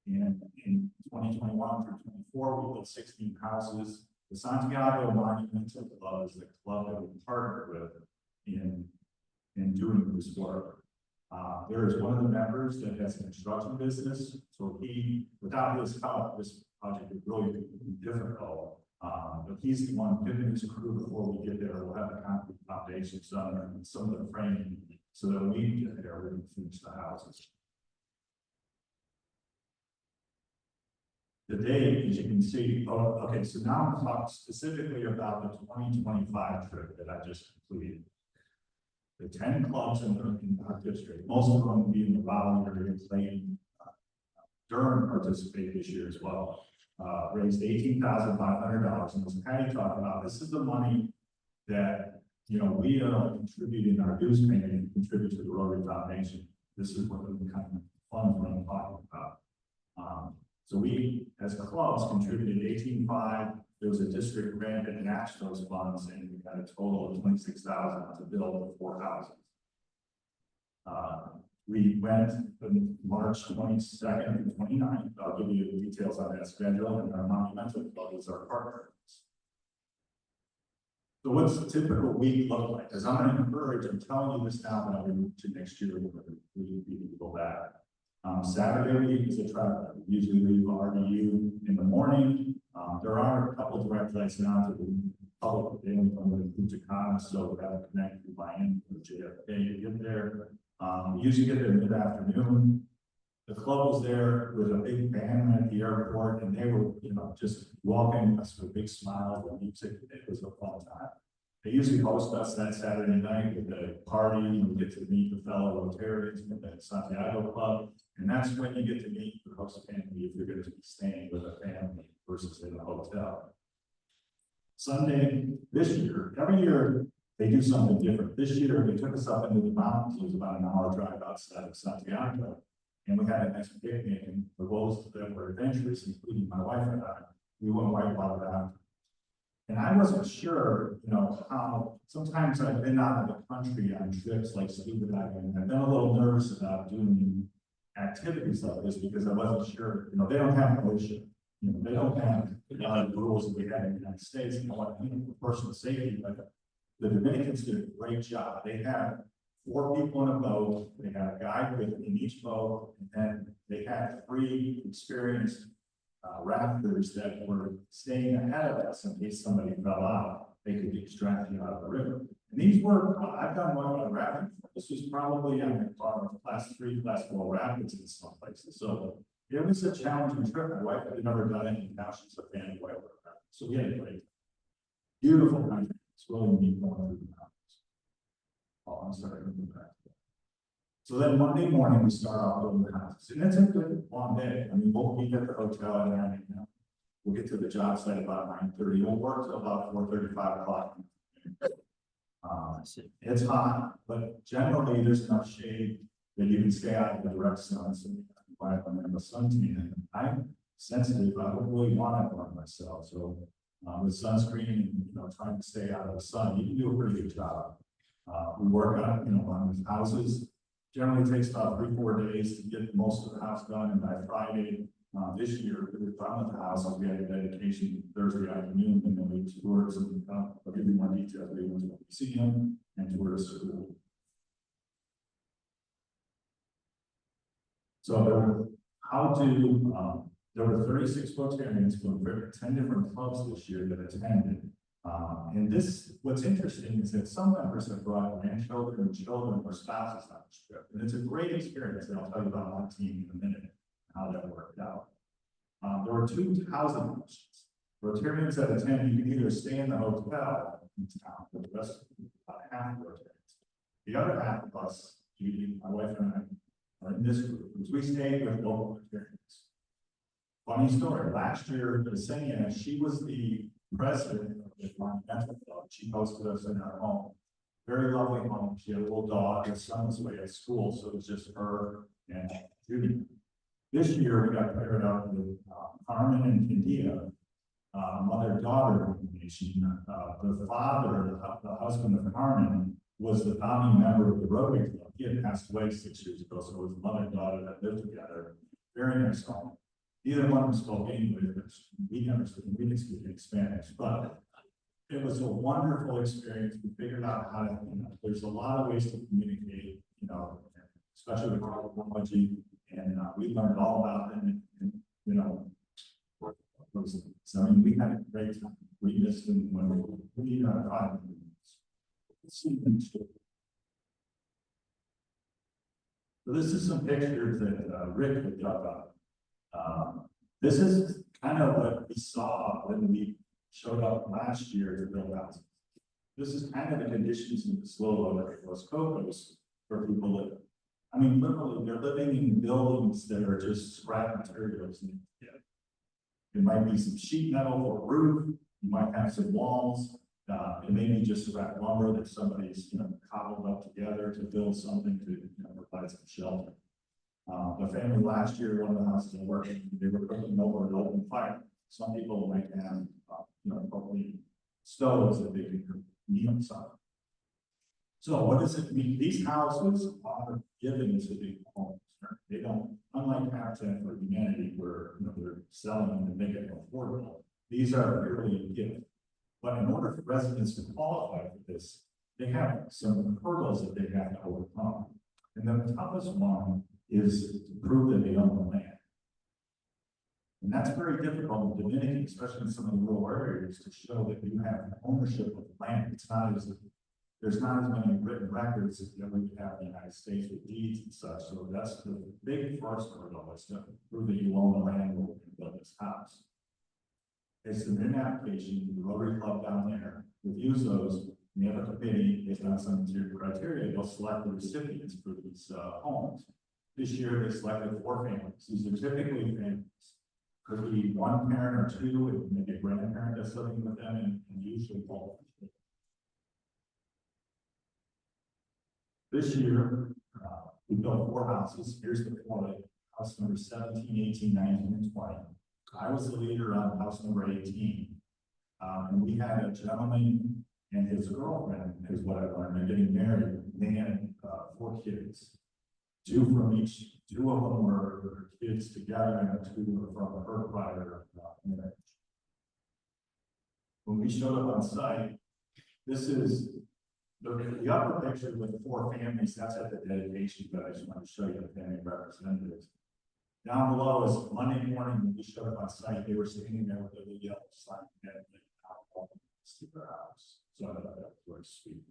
And in 2021 through 24, we built 16 houses. The Santiago Monumental Club is the club that we partnered with in doing this work. There is one of the members that has a construction business, so without his help, this project would really be difficult. But he's the one giving his crew before we get there. We'll have the concrete foundations done and some of the framing, so that when we get there, we can finish the houses. The date, as you can see, okay, so now I'm talking specifically about the 2025 trip that I just completed. The 10 clubs in our district, most of them will be in the Raleigh area, Clayton, Durham participate this year as well. Raised $18,500, and as Patty talked about, this is the money that we contribute in our dues payment and contribute to the Rotary Foundation. This is what the kind of funds what I'm talking about. So we, as clubs, contributed $18,500. There was a district grant that matched those funds, and we got a total of $26,000 to build 4 houses. We went from March 22nd to 29th. I'll give you the details on that schedule, and our monumental club is our partner. So what's the typical week look like? As I'm going to encourage, I'm telling you this now, but I'll move to next year, we go back. Saturday week is a travel. We usually leave RDU in the morning. There are a couple of direct flights now to the public. They don't come with Punta, so we have to connect to Miami or JFK to get there. We usually get there mid-afternoon. The club was there with a big band at the airport, and they were, just welcoming us with big smiles and music. It was a fun time. They usually host us that Saturday night with a party, and we get to meet the fellow Rotarians from the Santiago Club. And that's when you get to meet the host family if you're going to be staying with a family versus in a hotel. Sunday, this year, every year they do something different. This year they took us up into the mountains. It was about an hour drive outside of Santiago. And we had a nice picnic, and for those that were adventurous, including my wife and I, we went whitewater rafting. And I wasn't sure, how sometimes I've been out of the country on trips like scuba diving. I've been a little nervous about doing activities like this because I wasn't sure, they don't have an ocean. They don't have the rules that we have in the United States. For personal safety, but the Dominicans did a great job. They have 4 people in a boat. They have a guide in each boat, and then they had 3 experienced rafters that were staying ahead of us in case somebody fell out. They could extract you out of the river. And these were, I've done one on rafting. This was probably on class 3, class 4 rapids in some places. So it was a challenging trip. My wife had never done it, and now she's a fan of whitewater rafting. So we had a great, beautiful country. It's really neat going through the mountains. Oh, I'm sorry. So then Monday morning, we start off building the houses. And it's a good long day. I mean, we'll be at the hotel at 9 a.m. We'll get to the job site about 9:30. We'll work till about 4:30, 5 o'clock. It's hot, but generally there's enough shade that you can stay out of the direct sun. So I'm a sun tan. I'm sensitive. I don't really want to burn myself. So with sunscreen and trying to stay out of the sun, you can do a pretty good job. We work on on the houses. Generally takes about 3-4 days to get most of the house done, and by Friday this year we were done with the houses. We had a dedication Thursday afternoon, and then we toured some. I'll give you more details. We went to the museum and toured a school. So how to There were 36 Rotarians from 10 different clubs this year that attended. And this, what's interesting is that some members have brought grandchildren and children or spouses on this trip. And it's a great experience, and I'll tell you about my team in a minute, how that worked out. There were 2 housing options. Rotarians that attend, you can either stay in the hotel in town, for the rest of about half of Rotarians. The other half of us, Judy, my wife and I, are in this group, because we stayed with local Rotarians. Funny story, last year, Yesenia, she was the president of the Monumental Club. She hosted us in her home. Very lovely home. She had a little dog. Her son was away at school, so it was just her and Judy. This year, we got paired up with Carmen and Candia, mother-daughter combination. The father, the husband of Carmen, was the founding member of the Rotary Club. He had passed away 6 years ago, so it was mother-daughter that lived together. Very nice home. Neither one of them spoke English, but we understood, we didn't speak Spanish, but it was a wonderful experience. We figured out how to, there's a lot of ways to communicate, especially with technology, and we learned all about them, and so I mean, we had a great time. We missed them when we tried. So this is some pictures that Rick had dug up. This is kind of what we saw when we showed up last year to build houses. This is kind of the conditions in the slow Los Cocos for people that, I mean, literally, they're living in buildings that are just scrap materials. And, it might be some sheet metal or roof. You might have some walls. It may be just scrap lumber that somebody's cobbled up together to build something to provide some shelter. The family last year, one of the houses they were cooking over an open fire. Some people might have, propane stoves that they can cook meals on. So what does it mean? These houses are given to the homes. They don't, unlike Habitat for Humanity, where they're selling them to make it affordable. These are purely a gift. But in order for residents to qualify for this, they have some hurdles that they have to overcome. And the toughest one is to prove that they own the land. And that's very difficult in Dominican, especially in some of the rural areas, to show that you have ownership of the land. It's not as, there's not as many written records as we would have in the United States with deeds and such. So that's the big first hurdle, is to prove that you own the land where you build this house. They submit an application, the Rotary Club down there reviews those. And they have a committee based on some criteria. They'll select the recipients for these homes. This year, they selected 4 families. These are typically families. Could be one parent or 2, and maybe a grandparent that's living with them, and usually both. This year, we built 4 houses. Here's the 4, house number 17, 18, 19, and 20. I was the leader on house number 18. And we had a gentleman and his girlfriend, is what I learned, they're getting married. They had 4 kids. 2 from each, 2 of them were kids together, and 2 were from her prior marriage. When we showed up on site, this is the upper picture with the 4 families. That's at the dedication, but I just want to show you the family representatives. Down below is Monday morning when we showed up on site. They were standing there with a yellow sign and to their house. So I thought that was very sweet.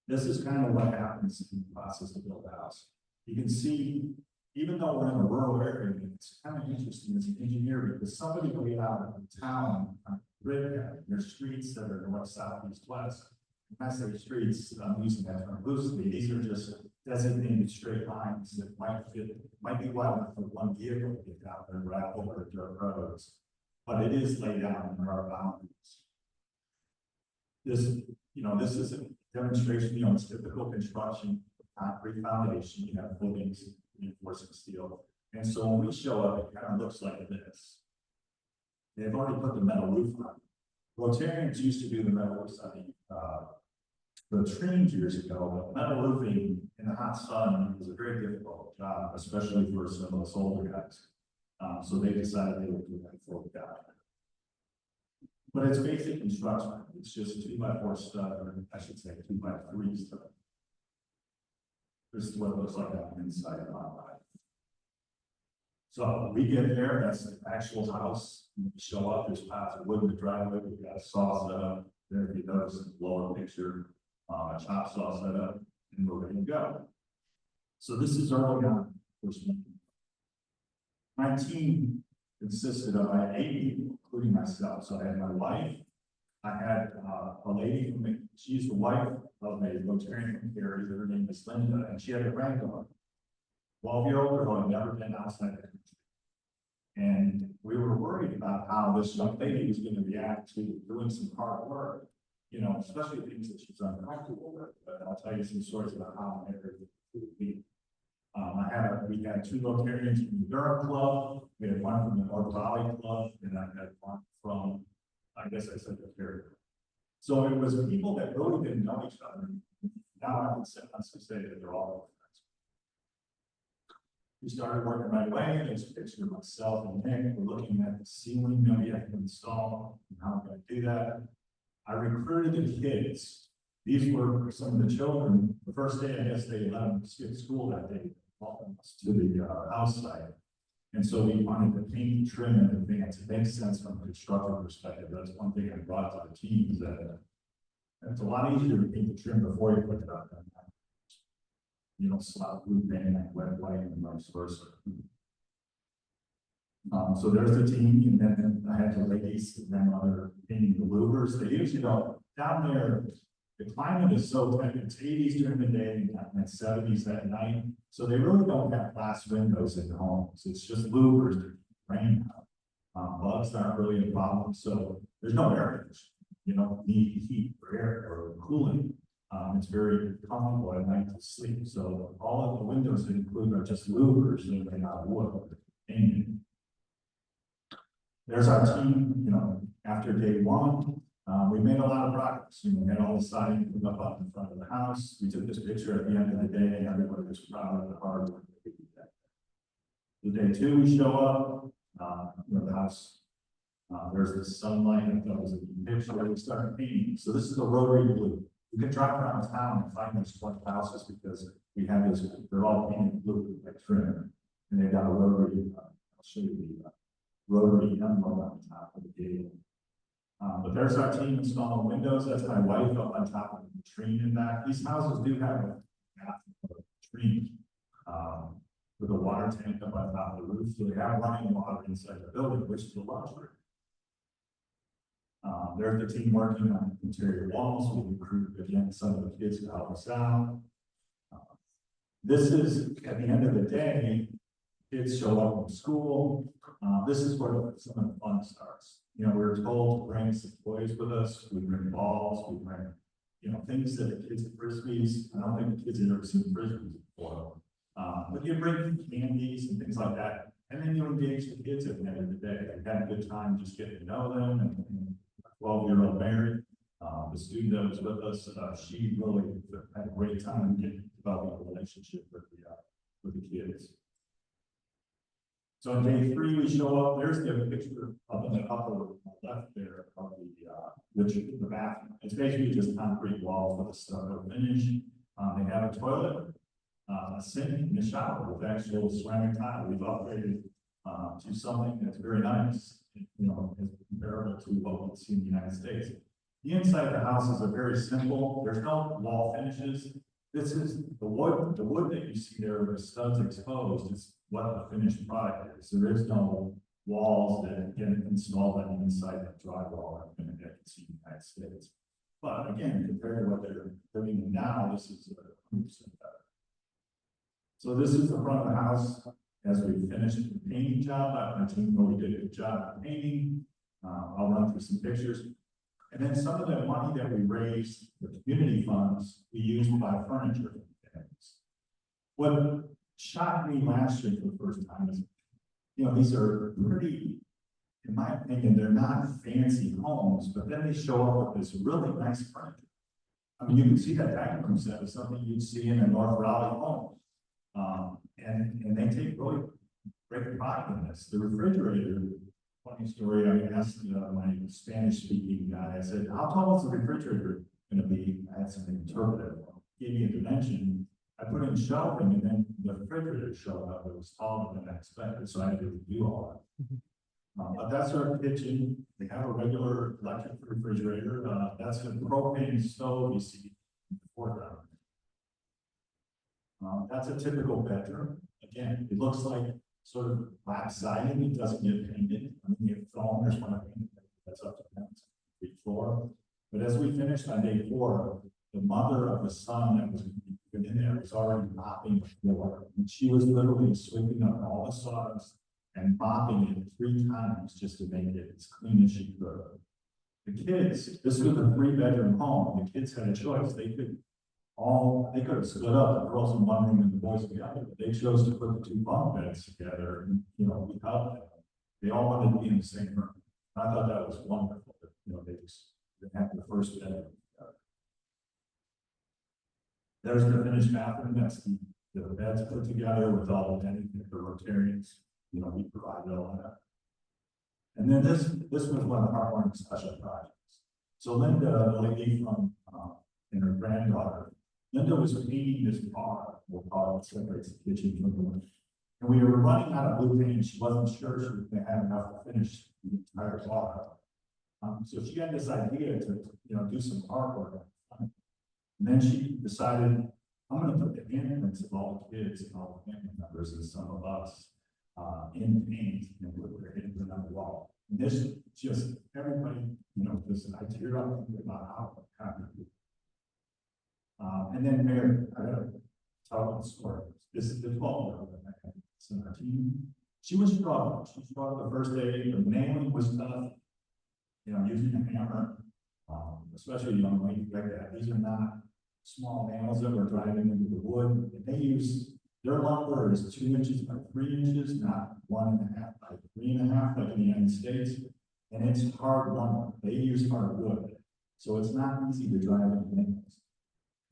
This is kind of what happens in the process to build a house. You can see, even though we're in a rural area, it's kind of interesting as an engineer, because somebody will get out of the town on grid pad. There's streets that are north, south, east, west. When I say streets, I'm using that term loosely. These are just designated straight lines that might be wide enough for one vehicle to get out there, gravel or dirt roads. But it is laid out in our boundaries. This is a demonstration, it's typical construction, concrete foundation, you have footings, reinforcing steel. And so when we show up, it kind of looks like this. They've already put the metal roof on. Rotarians used to do the metal roofs on the trains years ago, but metal roofing in the hot sun was a very difficult job, especially for some of us older guys. So they decided they would do that for the guy. But it's basic construction. It's just 2x4 stud, or I should say 2x3 stud. This is what it looks like on the inside of my life. So we get there, that's the actual house, we show up, there's piles of wood in the driveway, we've got a saw set up, there if you notice in the lower picture, a chop saw set up, and we're ready to go. So this is early on, first meeting. My team consisted of, I had 8 people, including myself, so I had my wife, I had a lady from, she's the wife of a Rotarian from Cary, her name is Linda, and she had a granddaughter. 12-year-old girl had never been outside the country. And we were worried about how this young lady was going to react to doing some hard work, you know, especially things that she's uncomfortable with. But I'll tell you some stories about how I made her be. We had 2 Rotarians from the Durham Club, we had one from the North Raleigh Club, and I had one from, I guess I said the Cary. So it was people that really didn't know each other. Now I would say that they're all friends. We started working right away, and there's a picture of myself and Nick. We're looking at the ceiling that we have to install and how we're going to do that. I recruited the kids. These were some of the children. The first day, I guess they let them skip school that day, welcome us to the house site. And so we wanted to paint, trim, and advance. It makes sense from a construction perspective. That's one thing I brought to the team is that it's a lot easier to paint the trim before you put it up. You don't slap blue paint like wet white and vice versa. So there's the team, and then I had the ladies and then other painting the louvers. They usually don't down there. The climate is so temperature, it's 80s during the day and 70s at night. So they really don't have glass windows in the homes. It's just louvers to rain out. Bugs aren't really a problem. So there's no air conditioning. You don't need heat or air or cooling. It's very comfortable at night to sleep. So all of the windows that include are just louvers that are made out of wood. And there's our team, you know, after day 1. We made a lot of progress. You know, we had all the siding put up in front of the house. We took this picture at the end of the day, and everybody was proud of the hard work that we did that day. The day 2, we show up, you know, the house. There's the sunlight, I thought it was a good picture. We started painting. So this is the Rotary blue. You can drive around town and find these 20 houses because we have this, they're all painted blue like trim. And they've got a Rotary, I'll show you the Rotary emblem on the top of the gate. But there's our team installing windows. That's my wife up on top of the tree in back. These houses do have a tree with a water tank up on top of the roof. So they have running water inside the building, which is a luxury. There's the team working on interior walls. We recruited again some of the kids to help us out. This is at the end of the day, kids show up from school. This is where some of the fun starts. You know, we're told to bring some toys with us. We bring balls. We bring, you know, things that the kids frisbees. I don't think the kids have ever seen frisbees before. But you bring candies and things like that, and then you engage the kids at the end of the day. They had a good time just getting to know them. And 12-year-old Mary, the student that was with us, she really had a great time getting developing a relationship with the kids. So on day 3, we show up. There's the picture up in the upper left there of the bathroom. It's basically just concrete walls with a stucco finish. They have a toilet, a sink, and a shower with actual ceramic tile. We've upgraded to something that's very nice. You know, is comparable to what we see in the United States. The inside of the houses are very simple. There's no wall finishes. This is the wood that you see there with the studs exposed is what the finished product is. There is no walls that get installed on the inside of the drywall that you can see in the United States. But again, compared to what they're living in now, this is 100% better. So this is the front of the house. As we finished the painting job, my team really did a good job of painting. I'll run through some pictures. And then some of the money that we raised, the community funds, we used to buy furniture. What shocked me last year for the first time is, you know, these are pretty, in my opinion, they're not fancy homes, but then they show up with this really nice furniture. I mean, you can see that dining room set is something you'd see in a North Raleigh home. And they take really great pride in this. The refrigerator, funny story, I asked my Spanish-speaking guy, I said, how tall is the refrigerator going to be? I had something interpretive. Give me a dimension. I put in shelving and then the refrigerator showed up, it was taller than I expected, so I had to do all that. But that's our kitchen, they have a regular electric refrigerator, that's a propane stove you see in the foreground. That's a typical bedroom, again, it looks like sort of black siding, it doesn't get painted, I mean, if owners want to paint it, that's up to them, it's a big floor. But as we finished on day 4, the mother of the son that was in there was already mopping the floor. And she was literally sweeping up all the sawdust and mopping it 3 times just to make it as clean as she could. The kids, this was a 3-bedroom home. The kids had a choice. They could have split up, the girls in one room and the boys in the other, but they chose to put the 2 bunk beds together and, we helped them. They all wanted to be in the same room. I thought that was wonderful. They have the first bedroom. There's the finished bathroom, that's the beds put together with all the bedding, the Rotarians, we provided all that. And then this was one of the heartwarming special projects. So Linda, the lady from, and her granddaughter, Linda was painting this bar, we'll call it, separates the kitchen from the room. And we were running out of blue paint, she wasn't sure she was gonna have enough to finish the entire bar. So she had this idea to, do some artwork. And then she decided, I'm gonna put the handprints of all the kids and all the family members and some of us in paint and put their handprint on the wall. And this just, everybody, just, I teared up thinking about how happy. And then Mary, I gotta tell the story. This is the 12-year-old that I had in our team. She was struggling. She struggled the first day. The nailing was tough. Using a hammer, especially young ladies like that. These are not small nails that we're driving into the wood. They use, their lumber is 2 inches by 3 inches, not 1.5 by 3.5 like in the United States. And it's hard lumber. They use hard wood. So it's not easy to drive into nails.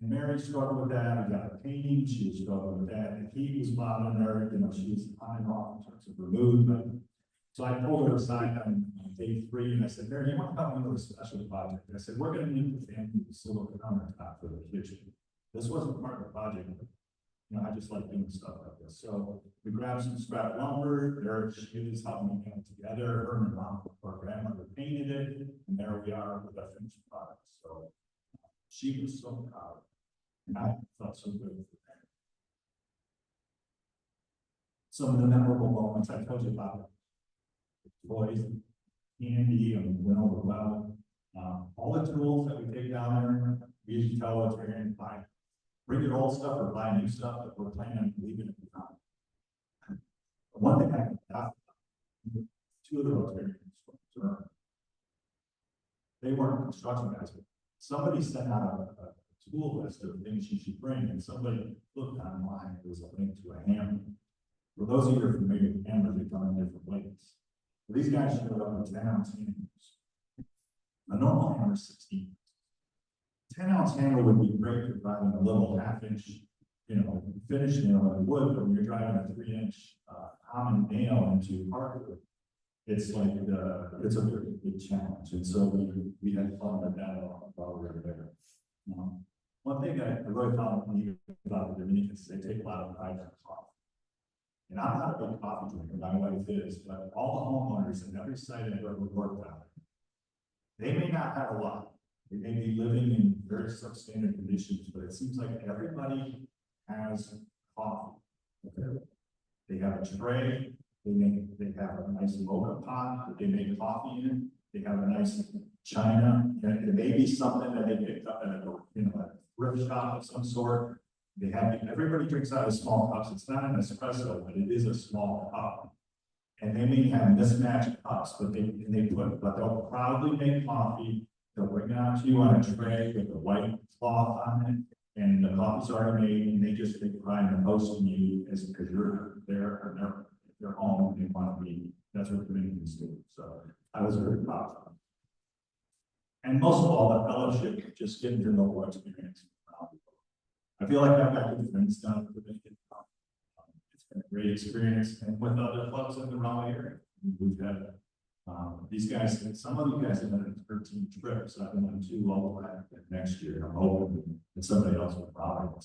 And Mary struggled with that. We got a painting. She was struggling with that. The heat was bothering her. She was on and off in terms of her mood. But so I pulled her aside on day 3 and I said, Mary, you want to come into a special project? I said, we're going to need the family to silicone countertop for the kitchen. This wasn't part of the project. I just like doing stuff like this. So we grabbed some scrap lumber. There she is helping me put it together. Her and mom, her grandmother painted it. And there we are with our finished product. So she was so proud. And I felt so good for her. Some of the memorable moments I told you about. Toys, candy, and went over well. All the tools that we take down there, we usually tell Rotarians buy, bring your old stuff or buy new stuff that we're planning on leaving it behind. One thing I got, 2 of the Rotarians, they weren't construction guys, but somebody sent out a tool list of things you should bring, and somebody looked online, there was a link to a hammer. For those of you who are familiar with hammers, they come in different ways. These guys showed up with 10-ounce hammers. A normal hammer is 16. 10-ounce hammer would be great for driving a little 1/2-inch, finish nail in wood, but when you're driving a 3-inch common nail into hardwood, it's like it's a very big challenge. And so we had fun with that while we were there. One thing I really found neat about the Dominicans, they take a lot of pride in coffee. And I'm not a big coffee drinker, my wife is, but all the homeowners in every site I've ever worked on, they may not have a lot. They may be living in very substandard conditions, but it seems like everybody has coffee. Okay. They have a tray, they have a nice mocha pot that they make coffee in, they have a nice china, and it may be something that they picked up at a thrift shop of some sort. They have, everybody drinks out of small cups. It's not an espresso, but it is a small cup. And they may have mismatched cups, but they'll proudly make coffee. They'll bring it out to you on a tray with a white cloth on it, and the coffee's already made, and they just take pride in hosting you because you're there or they're home and they want to be. That's what Dominicans do. So I was very proud of them. And most of all, the fellowship, just getting to know what experience. I feel like I've got good friends down at the Dominican. It's been a great experience, and with other clubs in the Raleigh area, we've had these guys. Some of you guys have been on 13 trips. I've been on 2 local next year. I'm hoping that somebody else will probably.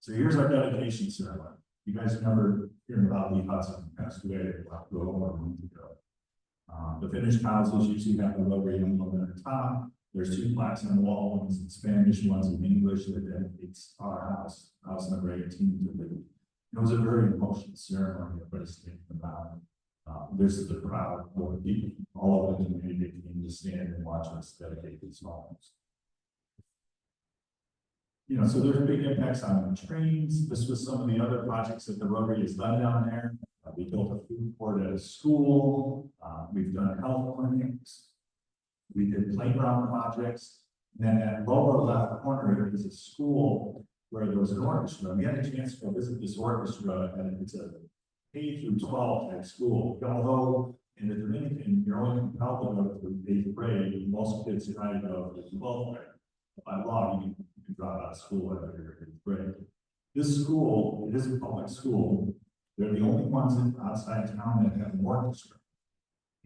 So here's our dedication ceremony. You guys remember hearing about Lee Hudson passed away about a month ago. The finished houses usually have the Rotary emblem at the top. There's 2 plaques on the wall, one's in Spanish, one's in English, that dedicates our house number 18 to Lee. It was a very emotional ceremony, but it's thinking about. This is the crowd of people, all of the community came to stand and watch us dedicate these homes. You know, so there's big impacts on trains. This was some of the other projects that the Rotary has done down there. We built a food court at a school. We've done health clinics. We did playground projects. And then that lower left corner is a school where there was an orchestra. We had a chance to go visit this orchestra, and it's a K through 12 type school. Although in the Dominican, you're only compelled to go to the 8th grade. Most kids try to go to the 12th grade. By law, you can drop out of school after your 8th grade. This school, it is a public school. They're the only ones outside town that have an orchestra.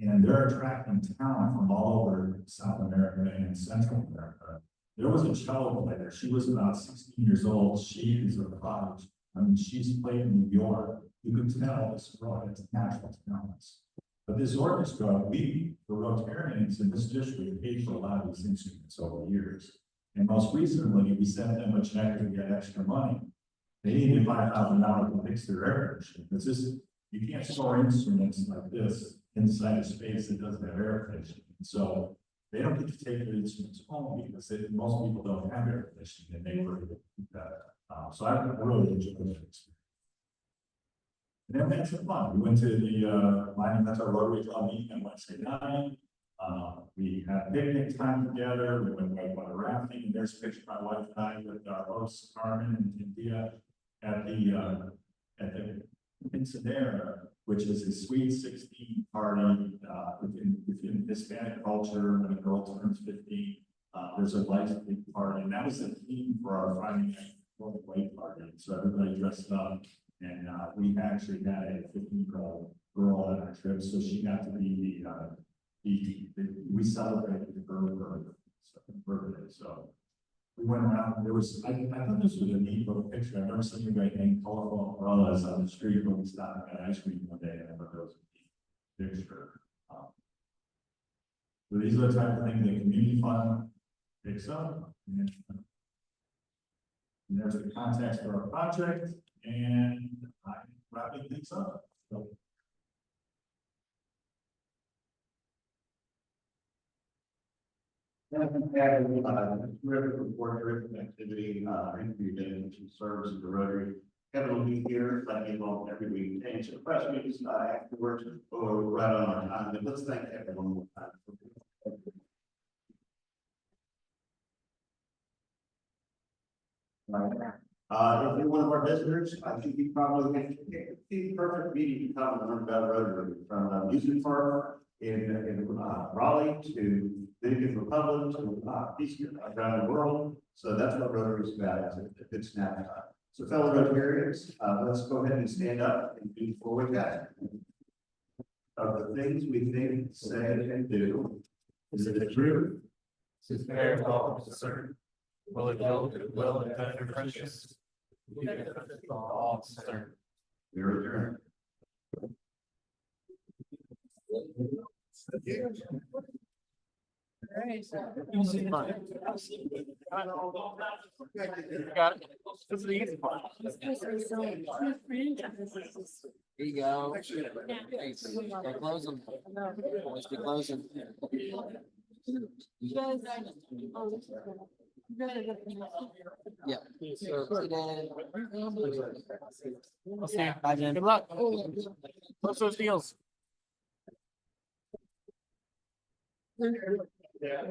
And they're attracting talent from all over South America and Central America. There was a cello player. She was about 16 years old. She is a prodigy. I mean, she's played in New York. You can tell this girl has natural talents. But this orchestra, we, the Rotarians in this district, paid for a lot of these instruments over the years. And most recently, we sent them a check to get extra money. They needed $5,000 to fix their air conditioning. It's just, you can't store instruments like this inside a space that doesn't have air conditioning. So they don't get to take their instruments home because most people don't have air conditioning, and they were able to keep that. So I really enjoyed that experience. And then we had some fun. We went to the Monumental Rotary Club meeting on Wednesday night. We had picnic time together. We went whitewater rafting. And there's a picture of my wife and I with our hosts Carmen and Cynthia at the Quinceanera, which is a sweet 16 party within Hispanic culture. When a girl turns 15, there's a life party, and that was the theme for our Friday night white party. So everybody dressed up, and we actually had a 15-year-old girl on our trip, so she got to be we celebrated her birthday. So we went around. There was I thought this was a neat little picture. I've never seen anybody hang colorful umbrellas on the street when we stopped and got ice cream one day. And I thought that was a neat picture. So these are the type of things that community fund picks up. And there's the context for our project, and I'm wrapping things up. So, terrific report, terrific activity, interview dedication service of the Rotary. Kevin will be here, like you know, every week, to answer questions afterwards or right on our time. But let's thank everyone one more time. If you're one of our visitors, I think you probably get the perfect meeting to come and learn about Rotary, from music firm in Raleigh to Dominican Republic to Eastern around the world. So that's what Rotary is about. It's a good snapshot. So fellow Rotarians, let's go ahead and stand up and do forward that. Of the things we think, say, and do, is it the truth? Is it fair to all concerned? Will it build goodwill and better friendships? We benefit from all concerned. We're adjourned. You got it. This is the easy part. Here you go. Thanks. We're closing. Let's be closing. Yeah. So today. We'll see you. Bye, Jen. Good luck. Close those deals. Yeah.